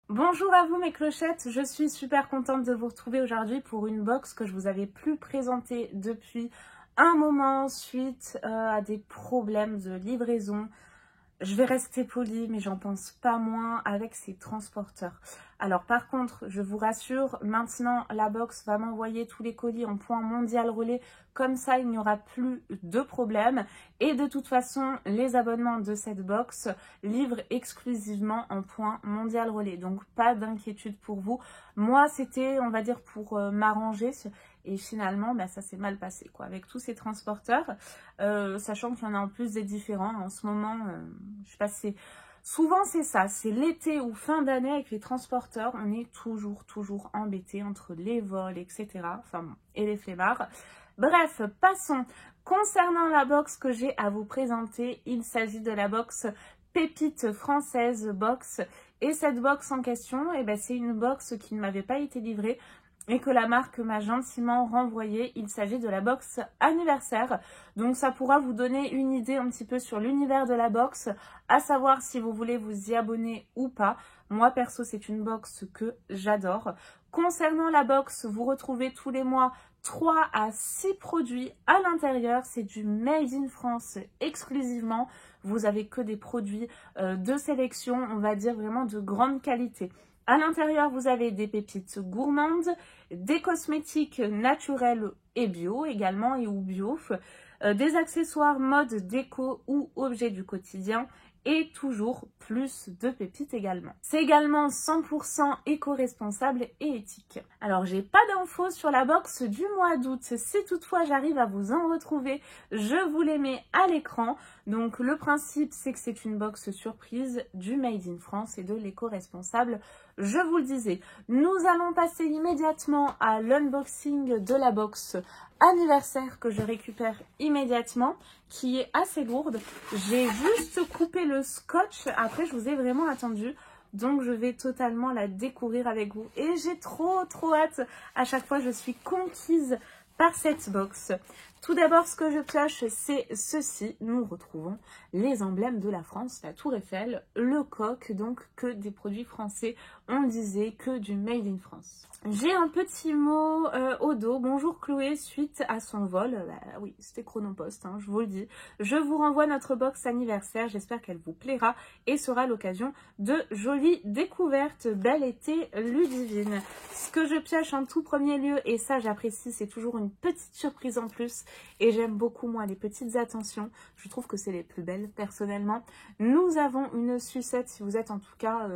Bonjour à vous mes clochettes, je suis super contente de vous retrouver aujourd'hui pour une box que je vous avais plus présentée depuis un moment suite à des problèmes de livraison. Je vais rester polie, mais j'en pense pas moins avec ces transporteurs. Alors par contre, je vous rassure, maintenant la box va m'envoyer tous les colis en point mondial relais. Comme ça, il n'y aura plus de problème. Et de toute façon, les abonnements de cette box livrent exclusivement en point mondial relais. Donc pas d'inquiétude pour vous. Moi, c'était, on va dire, pour m'arranger. Et finalement, ça s'est mal passé, quoi, avec tous ces transporteurs. Sachant qu'il y en a en plus des différents. En ce moment, je sais pas si c'est... Souvent, c'est ça. C'est l'été ou fin d'année avec les transporteurs. On est toujours embêté entre les vols, etc. Enfin bon, et les flemmards. Bref, passons. Concernant la box que j'ai à vous présenter, il s'agit de la box Pépite Française Box. Et cette box en question, c'est une box qui ne m'avait pas été livrée et que la marque m'a gentiment renvoyé. Il s'agit de la box anniversaire. Donc ça pourra vous donner une idée un petit peu sur l'univers de la box, à savoir si vous voulez vous y abonner ou pas. Moi perso, c'est une box que j'adore. Concernant la box, vous retrouvez tous les mois 3 à 6 produits à l'intérieur. C'est du Made in France exclusivement. Vous avez que des produits de sélection, on va dire vraiment de grande qualité. À l'intérieur, vous avez des pépites gourmandes, des cosmétiques naturels et bio également, et ou bio, des accessoires mode, déco ou objets du quotidien, et toujours plus de pépites également. C'est également 100% éco-responsable et éthique. Alors, j'ai pas d'infos sur la box du mois d'août. Si toutefois j'arrive à vous en retrouver, je vous les mets à l'écran. Donc, le principe, c'est que c'est une box surprise du Made in France et de l'éco-responsable. Je vous le disais, nous allons passer immédiatement à l'unboxing de la box anniversaire que je récupère immédiatement, qui est assez lourde. J'ai juste coupé le scotch, après je vous ai vraiment attendu, donc je vais totalement la découvrir avec vous et j'ai trop hâte. À chaque fois je suis conquise par cette box. Tout d'abord, ce que je pioche, c'est ceci. Nous retrouvons les emblèmes de la France, la Tour Eiffel, le coq, donc que des produits français. On disait que du Made in France. J'ai un petit mot au dos. Bonjour Chloé, suite à son vol. Oui, c'était Chronopost, je vous le dis. Je vous renvoie notre box anniversaire. J'espère qu'elle vous plaira et sera l'occasion de jolies découvertes. Bel été, Ludivine. Ce que je pioche en tout premier lieu, et ça j'apprécie, c'est toujours une petite surprise en plus. Et j'aime beaucoup, moi, les petites attentions. Je trouve que c'est les plus belles, personnellement. Nous avons une sucette, si vous êtes en tout cas,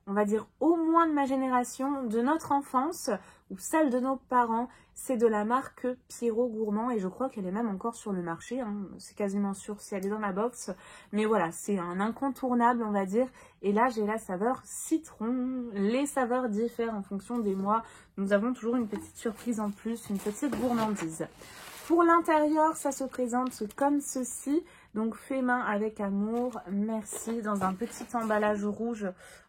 on va dire, au moins de ma génération, de notre enfance, ou celle de nos parents. C'est de la marque Pierrot Gourmand, et je crois qu'elle est même encore sur le marché. C'est quasiment sûr si elle est dans ma box. Mais voilà, c'est un incontournable, on va dire. Et là, j'ai la saveur citron. Les saveurs diffèrent en fonction des mois. Nous avons toujours une petite surprise en plus, une petite gourmandise. Pour l'intérieur, ça se présente comme ceci. Donc, fait main avec amour, merci, dans un petit emballage rouge,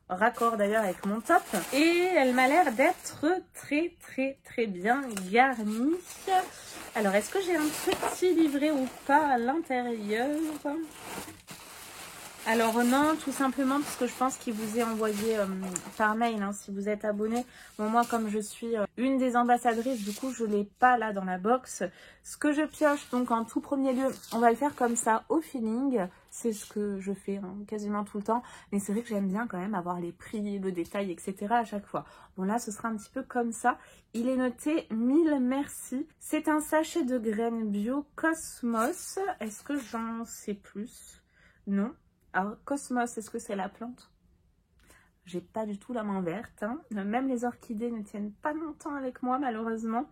raccord d'ailleurs avec mon top. Et elle m'a l'air d'être très bien garnie. Alors, est-ce que j'ai un petit livret ou pas à l'intérieur ? Alors non, tout simplement parce que je pense qu'il vous est envoyé par mail, si vous êtes abonné. Bon, moi, comme je suis une des ambassadrices, du coup, je ne l'ai pas là dans la box. Ce que je pioche, donc en tout premier lieu, on va le faire comme ça, au feeling. C'est ce que je fais quasiment tout le temps. Mais c'est vrai que j'aime bien quand même avoir les prix, le détail, etc. à chaque fois. Bon, là, ce sera un petit peu comme ça. Il est noté 1000 merci. C'est un sachet de graines bio Cosmos. Est-ce que j'en sais plus? Non. Alors, Cosmos, est-ce que c'est la plante? J'ai pas du tout la main verte. Même les orchidées ne tiennent pas longtemps avec moi, malheureusement.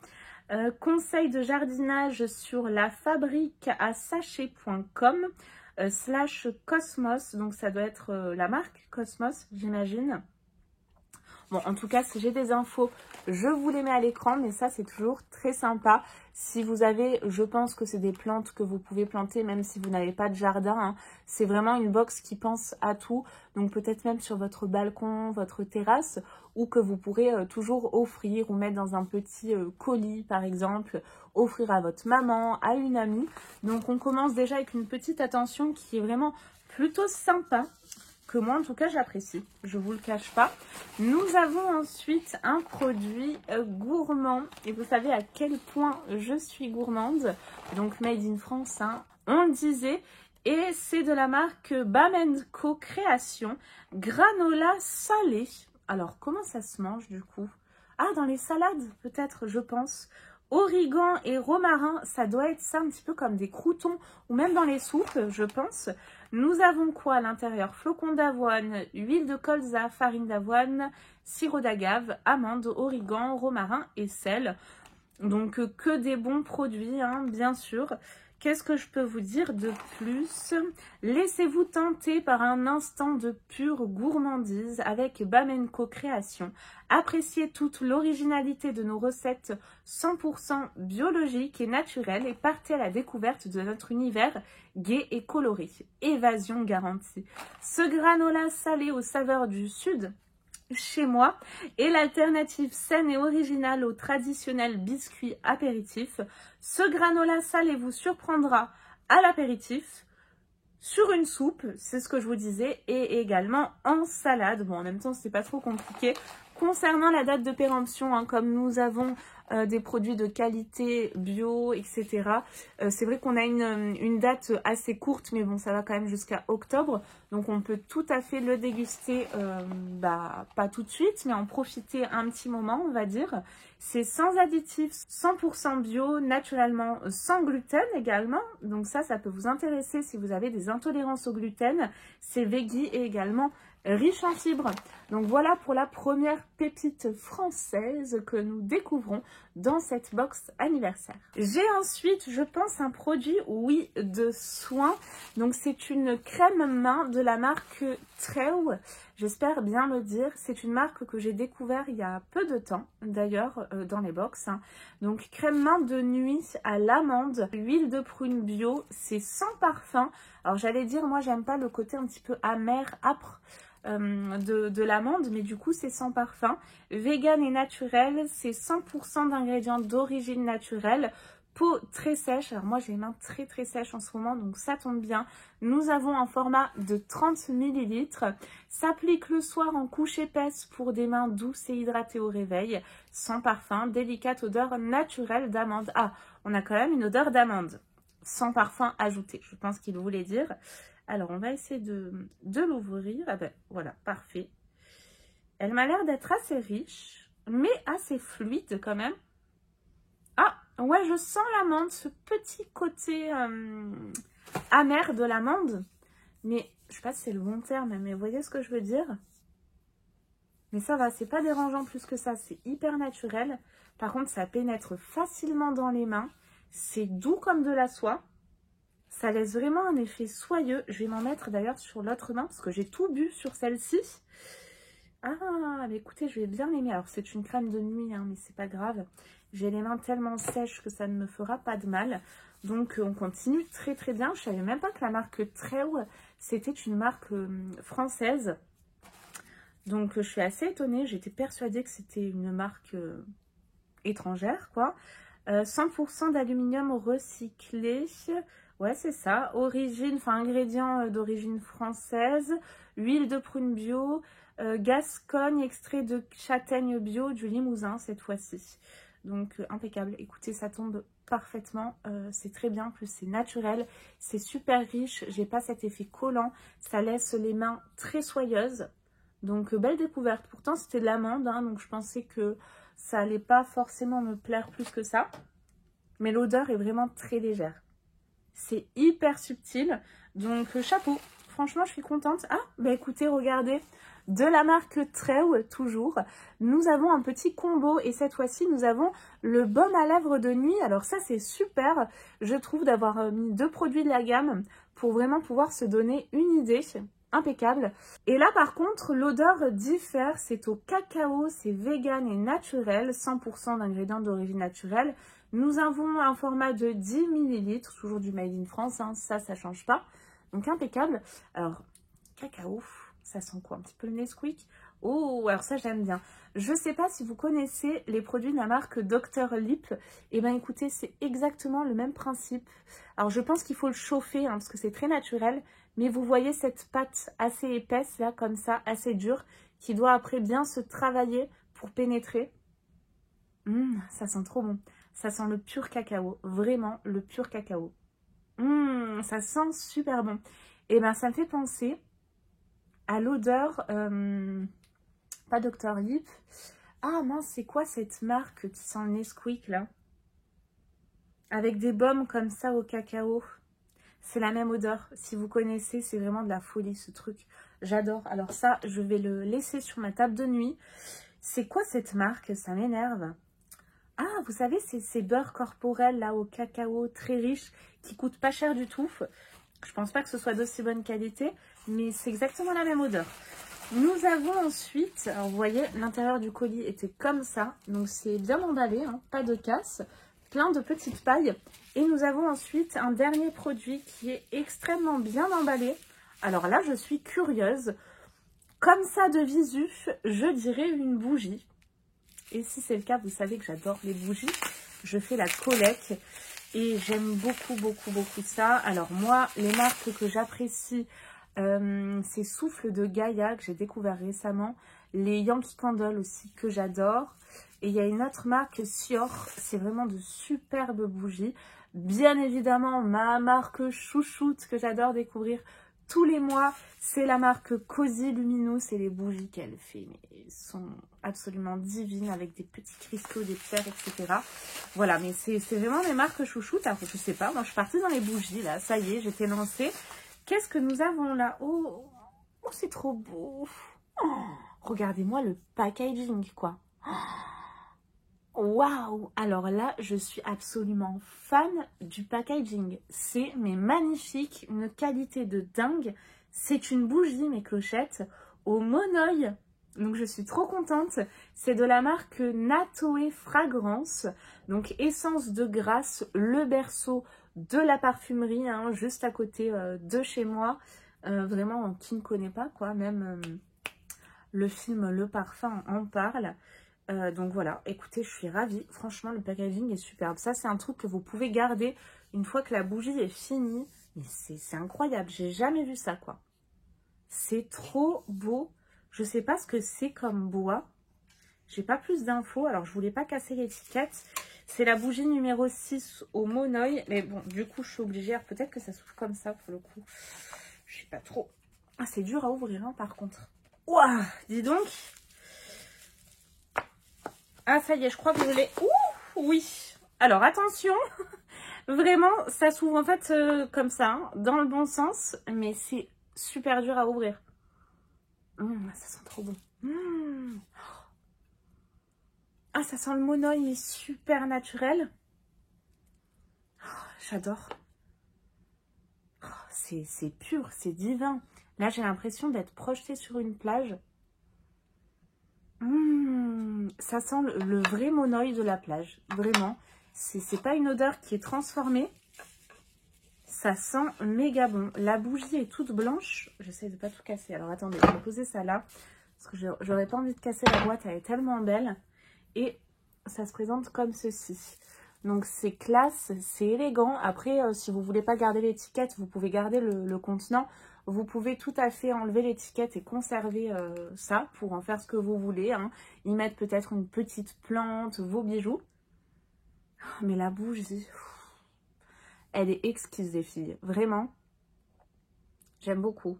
Conseil de jardinage sur la fabrique à sachet.com / Cosmos. Donc, ça doit être la marque Cosmos, j'imagine. Bon, en tout cas, si j'ai des infos, je vous les mets à l'écran, mais ça, c'est toujours très sympa. Si vous avez, je pense que c'est des plantes que vous pouvez planter, même si vous n'avez pas de jardin. C'est vraiment une box qui pense à tout. Donc, peut-être même sur votre balcon, votre terrasse, ou que vous pourrez toujours offrir ou mettre dans un petit colis, par exemple, offrir à votre maman, à une amie. Donc, on commence déjà avec une petite attention qui est vraiment plutôt sympa. que moi en tout cas j'apprécie, je vous le cache pas. Nous avons ensuite un produit gourmand, et vous savez à quel point je suis gourmande, donc made in France, hein, on le disait, et c'est de la marque Bam & Co Création, granola salé. Alors comment ça se mange du coup? Ah, dans les salades peut-être, je pense. Origan et romarin, ça doit être ça un petit peu comme des croûtons ou même dans les soupes, je pense. Nous avons quoi à l'intérieur? Flocons d'avoine, huile de colza, farine d'avoine, sirop d'agave, amandes, origan, romarin et sel. Donc que des bons produits, hein, bien sûr. Qu'est-ce que je peux vous dire de plus? Laissez-vous tenter par un instant de pure gourmandise avec Bam & Co Création. Appréciez toute l'originalité de nos recettes 100% biologiques et naturelles et partez à la découverte de notre univers gai et coloré. Évasion garantie. Ce granola salé aux saveurs du Sud, chez moi, est l'alternative saine et originale au traditionnel biscuit apéritif. Ce granola salé vous surprendra à l'apéritif, sur une soupe, c'est ce que je vous disais, et également en salade. Bon, en même temps, c'est pas trop compliqué. Concernant la date de péremption, hein, comme nous avons des produits de qualité bio, etc. C'est vrai qu'on a une date assez courte, mais bon, ça va quand même jusqu'à octobre. Donc, on peut tout à fait le déguster, pas tout de suite, mais en profiter un petit moment, on va dire. C'est sans additifs, 100% bio, naturellement sans gluten également. Donc ça peut vous intéresser si vous avez des intolérances au gluten. C'est veggie et également riche en fibres. Donc voilà pour la première pépite française que nous découvrons dans cette box anniversaire. J'ai ensuite, je pense, un produit, oui, de soin. Donc c'est une crème main de la marque Treu. J'espère bien le dire. C'est une marque que j'ai découvert il y a peu de temps, d'ailleurs, dans les box. Hein. Donc crème main de nuit à l'amande, huile de prune bio, c'est sans parfum. Alors j'allais dire, moi j'aime pas le côté un petit peu amer, âpre de l'amande, mais du coup c'est sans parfum. Vegan et naturel, c'est 100% d'ingrédients d'origine naturelle. Peau très sèche, alors moi j'ai les mains très sèches en ce moment, donc ça tombe bien. Nous avons un format de 30 ml. S'applique le soir en couche épaisse pour des mains douces et hydratées au réveil. Sans parfum, délicate odeur naturelle d'amande. Ah, on a quand même une odeur d'amande. Sans parfum ajouté, je pense qu'il voulait dire. Alors, on va essayer de l'ouvrir. Ah ben, voilà, parfait. Elle m'a l'air d'être assez riche, mais assez fluide quand même. Ah, ouais, je sens l'amande, ce petit côté amer de l'amande. Mais, je sais pas si c'est le bon terme, mais vous voyez ce que je veux dire? Mais ça va, c'est pas dérangeant plus que ça. C'est hyper naturel. Par contre, ça pénètre facilement dans les mains. C'est doux comme de la soie. Ça laisse vraiment un effet soyeux. Je vais m'en mettre d'ailleurs sur l'autre main parce que j'ai tout bu sur celle-ci. Ah, mais écoutez, je vais bien l'aimer. Alors, c'est une crème de nuit, hein, mais c'est pas grave. J'ai les mains tellement sèches que ça ne me fera pas de mal. Donc, on continue très bien. Je savais même pas que la marque Treu, c'était une marque française. Donc, je suis assez étonnée. J'étais persuadée que c'était une marque étrangère, quoi. 100% d'aluminium recyclé. Ouais, c'est ça. Origine, enfin, ingrédients d'origine française. Huile de prune bio. Gascogne, extrait de châtaigne bio, du Limousin cette fois-ci. Donc, impeccable. Écoutez, ça tombe parfaitement. C'est très bien. En plus, c'est naturel. C'est super riche. J'ai pas cet effet collant. Ça laisse les mains très soyeuses. Donc, belle découverte. Pourtant, c'était de l'amande, hein, donc je pensais que ça allait pas forcément me plaire plus que ça. Mais l'odeur est vraiment très légère. C'est hyper subtil. Donc, chapeau. Franchement, je suis contente. Ah, bah écoutez, regardez. De la marque Treu, toujours. Nous avons un petit combo. Et cette fois-ci, nous avons le baume à lèvres de nuit. Alors ça, c'est super, je trouve, d'avoir mis 2 produits de la gamme pour vraiment pouvoir se donner une idée. Impeccable. Et là par contre l'odeur diffère, c'est au cacao, c'est vegan et naturel, 100% d'ingrédients d'origine naturelle. Nous avons un format de 10 ml, toujours du Made in France, hein, ça change pas. Donc impeccable. Alors, cacao, ça sent quoi? Un petit peu le Nesquik? Oh, alors ça j'aime bien. Je sais pas si vous connaissez les produits de la marque Dr Lip. Eh bien écoutez, c'est exactement le même principe. Alors je pense qu'il faut le chauffer, hein, parce que c'est très naturel. Mais vous voyez cette pâte assez épaisse, là, comme ça, assez dure, qui doit après bien se travailler pour pénétrer. Ça sent trop bon. Ça sent le pur cacao. Vraiment, le pur cacao. Ça sent super bon. Et ben, ça me fait penser à l'odeur... pas Dr. Yip. Ah mince, c'est quoi cette marque qui sent le Nesquik, là? Avec des baumes comme ça au cacao. C'est la même odeur. Si vous connaissez, c'est vraiment de la folie, ce truc. J'adore. Alors ça, je vais le laisser sur ma table de nuit. C'est quoi cette marque? Ça m'énerve. Ah, vous savez, c'est ces beurres corporels, là, au cacao, très riches, qui coûtent pas cher du tout. Je pense pas que ce soit d'aussi bonne qualité, mais c'est exactement la même odeur. Nous avons ensuite, alors vous voyez, l'intérieur du colis était comme ça. Donc c'est bien emballé, hein, pas de casse. Plein de petites pailles. Et nous avons ensuite un dernier produit qui est extrêmement bien emballé. Alors là, je suis curieuse. Comme ça de visu, je dirais une bougie. Et si c'est le cas, vous savez que j'adore les bougies. Je fais la collecte et j'aime beaucoup, beaucoup, beaucoup ça. Alors moi, les marques que j'apprécie, c'est Souffle de Gaïa que j'ai découvert récemment. Les Yankee Candle aussi que j'adore. Et il y a une autre marque, Sior, c'est vraiment de superbes bougies. Bien évidemment, ma marque chouchoute que j'adore découvrir tous les mois, c'est la marque Cozy Luminous. Et les bougies qu'elle fait sont absolument divines avec des petits cristaux, des pierres, etc. Voilà, mais c'est vraiment mes marques chouchoutes. Alors, je sais pas, moi je suis partie dans les bougies là, ça y est, j'étais lancée. Qu'est-ce que nous avons là? Oh, c'est trop beau. Oh, regardez-moi le packaging, quoi. Waouh! Alors là, je suis absolument fan du packaging. C'est mais magnifique, une qualité de dingue. C'est une bougie, mes clochettes, au monoeil. Donc je suis trop contente. C'est de la marque Natoe Fragrance. Donc essence de grâce, le berceau de la parfumerie, hein, juste à côté de chez moi. Vraiment, qui ne connaît pas, quoi. Même le film Le Parfum en parle. Donc voilà, écoutez, je suis ravie. Franchement, le packaging est superbe. Ça, c'est un truc que vous pouvez garder une fois que la bougie est finie. Mais c'est incroyable. J'ai jamais vu ça, quoi. C'est trop beau. Je sais pas ce que c'est comme bois. J'ai pas plus d'infos. Alors, je voulais pas casser l'étiquette. C'est la bougie numéro 6 au monoeil. Mais bon, du coup, je suis obligée. Alors, peut-être que ça s'ouvre comme ça, pour le coup. Je sais pas trop. Ah, c'est dur à ouvrir, hein, par contre. Ouah, dis donc. Ah, ça y est, je crois que je l'ai. Ouh, oui. Alors, attention. Vraiment, ça s'ouvre en fait comme ça, hein, dans le bon sens. Mais c'est super dur à ouvrir. Ça sent trop bon. Ah, ça sent le monoeil, mais super naturel. J'adore. C'est pur, c'est divin. Là, j'ai l'impression d'être projetée sur une plage. Ça sent le vrai monoeil de la plage. Vraiment. C'est pas une odeur qui est transformée. Ça sent méga bon. La bougie est toute blanche. J'essaie de pas tout casser. Alors, attendez, je vais poser ça là. Parce que j'aurais pas envie de casser la boîte. Elle est tellement belle. Et ça se présente comme ceci. Donc, c'est classe, c'est élégant. Après, si vous voulez pas garder l'étiquette, vous pouvez garder le contenant. Vous pouvez tout à fait enlever l'étiquette et conserver ça pour en faire ce que vous voulez. Hein. Y mettre peut-être une petite plante, vos bijoux. Mais la bougie, elle est exquise, les filles. Vraiment, j'aime beaucoup.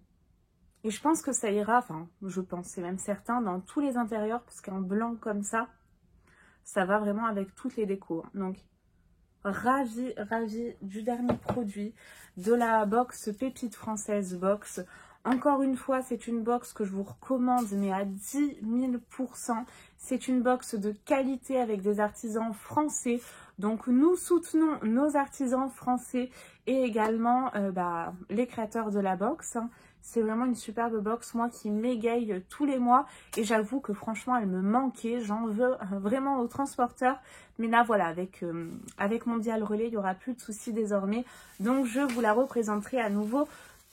Et je pense que ça ira, enfin, je pense, c'est même certain, dans tous les intérieurs, parce qu'un blanc comme ça, ça va vraiment avec toutes les décos. Donc, ravie du dernier produit de la box Pépite Française Box. Encore une fois, c'est une box que je vous recommande, mais à 10 000%. C'est une box de qualité avec des artisans français. Donc, nous soutenons nos artisans français et également les créateurs de la box. Hein. C'est vraiment une superbe box, moi, qui m'égaye tous les mois. Et j'avoue que franchement, elle me manquait. J'en veux vraiment au transporteur. Mais là, voilà, avec Mondial Relais, il n'y aura plus de soucis désormais. Donc, je vous la représenterai à nouveau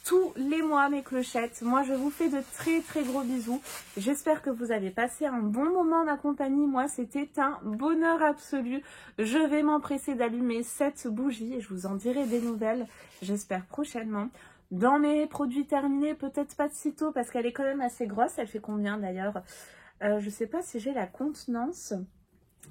tous les mois, mes clochettes. Moi, je vous fais de très, très gros bisous. J'espère que vous avez passé un bon moment en ma compagnie. Moi, c'était un bonheur absolu. Je vais m'empresser d'allumer cette bougie et je vous en dirai des nouvelles, j'espère prochainement. Dans mes produits terminés, peut-être pas de sitôt parce qu'elle est quand même assez grosse. Elle fait combien d'ailleurs? Je sais pas si j'ai la contenance.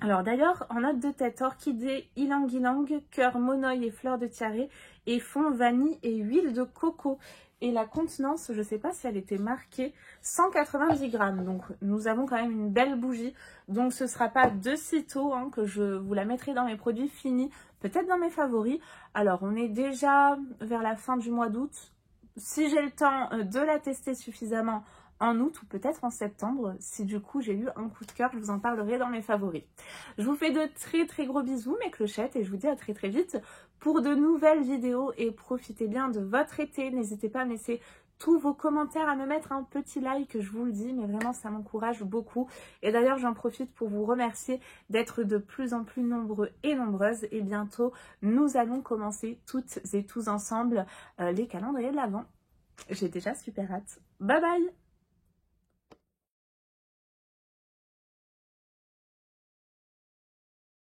Alors d'ailleurs, en note de tête, orchidée, ylang-ylang, cœur monoï et fleur de tiare, et fond vanille et huile de coco. Et la contenance, je ne sais pas si elle était marquée, 190 grammes. Donc nous avons quand même une belle bougie. Donc ce ne sera pas de sitôt hein, que je vous la mettrai dans mes produits finis, peut-être dans mes favoris. Alors on est déjà vers la fin du mois d'août. Si j'ai le temps de la tester suffisamment en août ou peut-être en septembre, si du coup j'ai eu un coup de cœur, je vous en parlerai dans mes favoris. Je vous fais de très gros bisous mes clochettes et je vous dis à très vite pour de nouvelles vidéos et profitez bien de votre été. N'hésitez pas à me laisser tous vos commentaires, à me mettre un petit like, je vous le dis, mais vraiment ça m'encourage beaucoup. Et d'ailleurs j'en profite pour vous remercier d'être de plus en plus nombreux et nombreuses et bientôt nous allons commencer toutes et tous ensemble les calendriers de l'Avent. J'ai déjà super hâte. Bye bye!